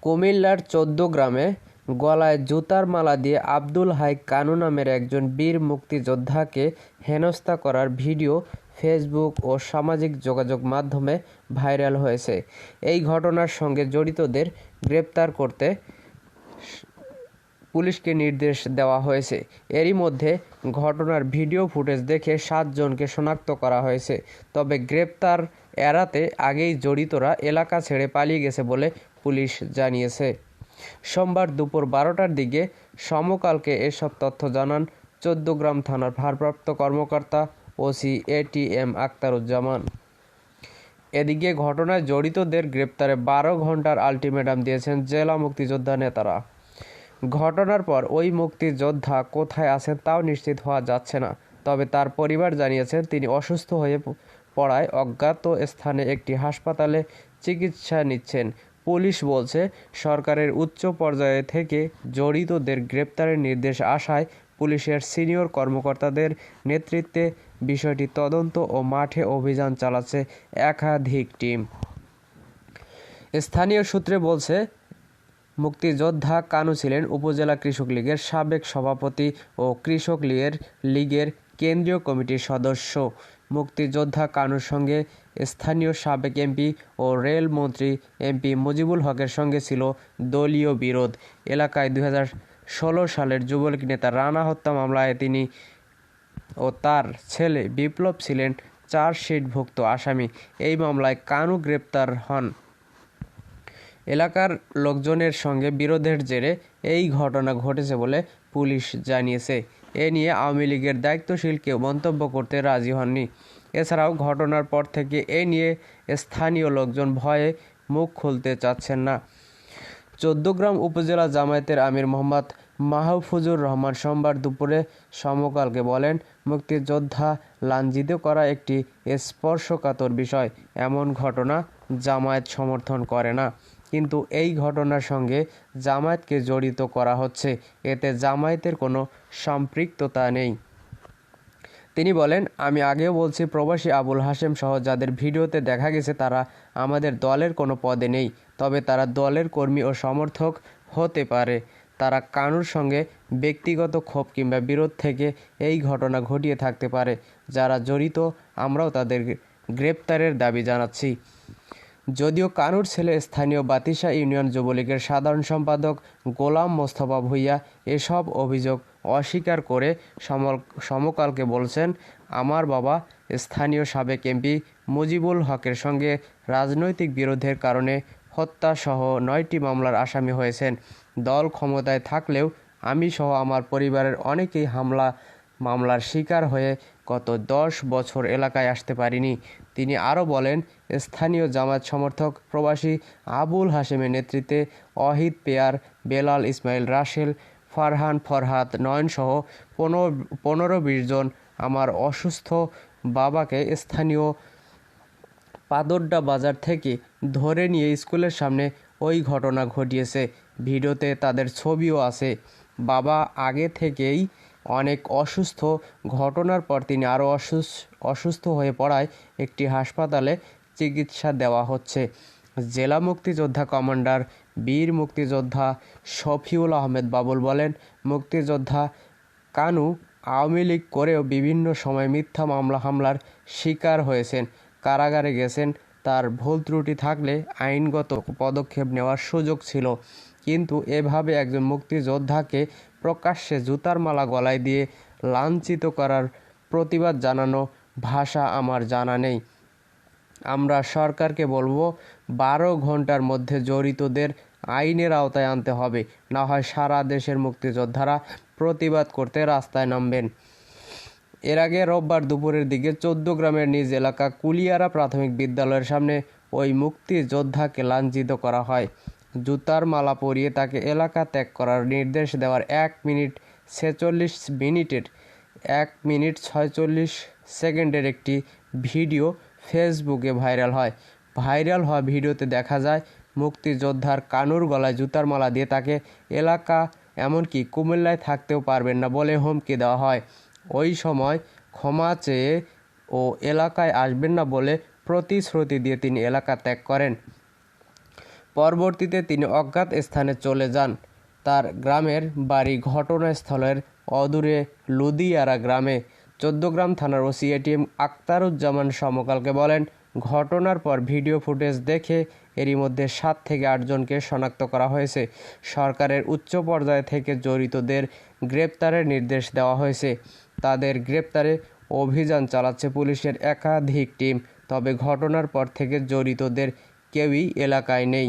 কুমিল্লার ১৪ গ্রামে গলায় জুতার মালা দিয়ে আব্দুল হাই কানু নামের একজন বীর মুক্তিযোদ্ধাকে হেনস্থা করার ভিডিও ফেসবুক ও সামাজিক যোগাযোগ মাধ্যমে ভাইরাল হয়েছে। এই ঘটনার সঙ্গে জড়িতদের গ্রেপ্তার করতে পুলিশকে নির্দেশ দেওয়া হয়েছে। এরই মধ্যে ঘটনার ভিডিও ফুটেজ দেখে ৭ জনকে শনাক্ত করা হয়েছে। তবে গ্রেপ্তার এড়াতে আগেই জড়িতরা এলাকা ছেড়ে পালিয়ে গেছে বলে পুলিশ জানিয়েছে। সোমবার দুপুর ১২টার দিকে সমকালকে এসব তথ্য জানান ১৪ গ্রাম থানার ভারপ্রাপ্ত কর্মকর্তা ওসি এটিএম আখতারুজ্জামান। এদিকে ঘটনায় জড়িতদের গ্রেপ্তারে ১২ ঘণ্টার আলটিমেটাম দিয়েছেন জেলা মুক্তিযোদ্ধা নেতারা। ঘটনার পর ওই মুক্তিযোদ্ধা কোথায় আছেন তাও নিশ্চিত হওয়া যাচ্ছে না। তবে তার পরিবার জানিয়েছেন তিনি অসুস্থ হয়ে পড়ায় অজ্ঞাত স্থানে একটি হাসপাতালে চিকিৎসা নিচ্ছেন। পুলিশ বলছে, সরকারের উচ্চ পর্যায়ে থেকে জড়িতদের গ্রেপ্তারের নির্দেশ আসায় পুলিশের সিনিয়র কর্মকর্তাদের নেতৃত্বে বিষয়টি তদন্ত ও মাঠে অভিযান চালাচ্ছে একাধিক টিম। স্থানীয় সূত্রে বলছে, মুক্তিযোদ্ধা কানু ছিলেন উপজেলা কৃষক লীগের সাবেক সভাপতি ও কৃষক লীগের কেন্দ্রীয় কমিটির সদস্য। মুক্তিযোদ্ধা কানুর সঙ্গে স্থানীয় সাবেক এমপি ও রেলমন্ত্রী এমপি মুজিবুল হকের সঙ্গে ছিল দলীয় বিরোধ। এলাকায় ২০১৬ সালের যুবলীগ নেতা রানা হত্যা মামলায় তিনি ও তার ছেলে বিপ্লব ছিলেন চার্জশিটভুক্ত আসামি। এই মামলায় কানু গ্রেপ্তার হন। এলাকার লোকজনের সঙ্গে বিরোধের জেরে এই ঘটনা ঘটেছে বলে পুলিশ জানিয়েছে। এ নিয়ে আওয়ামী লীগের দায়িত্বশীল কেউ মন্তব্য করতে রাজি হননি। এছাড়াও ঘটনার পর থেকে এ নিয়ে স্থানীয় লোকজন ভয়ে মুখ খুলতে চাচ্ছেন না। ১৪ গ্রাম উপজেলা জামায়াতের আমির মোহাম্মদ মাহফুজুর রহমান সোমবার দুপুরে সমকালকে বলেন, মুক্তিযোদ্ধা লাঞ্ছিত করা একটি স্পর্শকাতর বিষয়। এমন ঘটনা জামায়াত সমর্থন করে না। কিন্তু এই ঘটনার সঙ্গে জামায়াতকে জড়িত করা হচ্ছে, এতে জামায়াতের কোনো সম্পৃক্ততা নেই। তিনি বলেন, আমি আগেও বলছি, প্রবাসী আবুল হাশেম সহ যাদের ভিডিওতে দেখা গেছে তারা আমাদের দলের কোনো পদে নেই। তবে তারা দলের কর্মী ও সমর্থক হতে পারে। তারা কানুর সঙ্গে ব্যক্তিগত ক্ষোভ কিংবা বিরোধ থেকে এই ঘটনা ঘটিয়ে থাকতে পারে। যারা জড়িত আমরাও তাদের গ্রেপ্তারের দাবি জানাচ্ছি। যদিও কানুর ছেলে স্থানীয় বাতিশা ইউনিয়ন যুবলীগের সাধারণ সম্পাদক গোলাম মোস্তফা ভূঁইয়া এসব অভিযোগ অস্বীকার করে সমকালকে বলছেন, আমার বাবা স্থানীয় সাবেক এমপি মুজিবুল হকের সঙ্গে রাজনৈতিক বিরোধের কারণে হত্যাসহ ৯টি মামলার আসামি হয়েছেন। দল ক্ষমতায় থাকলেও আমি সহ আমার পরিবারের অনেকেই মামলার শিকার হয়ে গত ১০ বছর এলাকায় আসতে পারিনি। তিনি আরও বলেন, স্থানীয় জামায়াত সমর্থক প্রবাসী আবুল হাশেমের নেতৃত্বে অহিদ পেয়ার, বেলাল ইসমাইল, রাসেল, ফারহান, ফরহাদ, নয়নসহ ১৫-২০ জন আমার অসুস্থ বাবাকে স্থানীয় পাদড্ডা বাজার থেকে ধরে নিয়ে স্কুলের সামনে ওই ঘটনা ঘটিয়েছে। ভিডিওতে তাদের ছবিও আছে। বাবা আগে থেকেই অনেক অসুস্থ। ঘটনার পর তিনি আরও অসুস্থ হয়ে পড়ায় একটি হাসপাতালে চিকিৎসা দেওয়া হচ্ছে। জেলা মুক্তিযোদ্ধা কমান্ডার বীর মুক্তিযোদ্ধা শফিউল আহমেদ বাবুল বলেন, মুক্তিযোদ্ধা কানু আওয়ামী লীগ করেও বিভিন্ন সময় মিথ্যা হামলার শিকার হয়েছেন, কারাগারে গেছেন। তার ভুল ত্রুটি থাকলে আইনগত পদক্ষেপ নেওয়ার সুযোগ ছিল। কিন্তু এভাবে একজন মুক্তিযোদ্ধাকে প্রকাশ্যে জুতার মালা গলায় দিয়ে লাঞ্ছিত করার প্রতিবাদ জানানো ভাষা আমার জানা নেই। আমরা সরকারকে বলবো, ১২ ঘণ্টার মধ্যে জড়িতদের আইনের আওতায় আনতে হবে, না হয় সারা দেশের মুক্তিযোদ্ধারা প্রতিবাদ করতে রাস্তায় নামবেন। এর আগে রোববার দুপুরের দিকে ১৪ গ্রামের নিজ এলাকা কুলিয়ারা প্রাথমিক বিদ্যালয়ের সামনে ওই মুক্তিযোদ্ধাকে লাঞ্ছিত করা হয়। জুতার মালা পরিয়ে তাকে এলাকা ত্যাগ করার নির্দেশ দেওয়ার ১ মিনিট 46 সেকেন্ডের একটি ভিডিও ফেসবুকে ভাইরাল হয়। ভাইরাল হওয়া ভিডিওতে দেখা যায়, মুক্তিযোদ্ধার কানুর গলায় জুতার মালা দিয়ে তাকে এলাকা, এমনকি কুমিল্লায় থাকতেও পারবেন না বলে হুমকি দেওয়া হয়। ওই সময় ক্ষমা চেয়ে ও এলাকায় আসবেন না বলে প্রতিশ্রুতি দিয়ে তিনি এলাকা ত্যাগ করেন। পরবর্তীতে তিনি অজ্ঞাত স্থানে চলে যান। তার গ্রামের বাড়ি ঘটনাস্থলের অদূরে লুদিয়ারা গ্রামে। চৌদ্দগ্রাম থানার ওসি এটিএম আক্তারুজ্জামান সমকালকে বলেন, ঘটনার পর ভিডিও ফুটেজ দেখে এরই মধ্যে 7 থেকে 8 জনকে শনাক্ত করা হয়েছে। সরকারের উচ্চ পর্যায় থেকে জড়িতদের গ্রেপ্তারের নির্দেশ দেওয়া হয়েছে। তাদের গ্রেপ্তারে অভিযান চালাচ্ছে পুলিশের একাধিক টিম। তবে ঘটনার পর থেকে জড়িতদের কেউই এলাকায় নেই।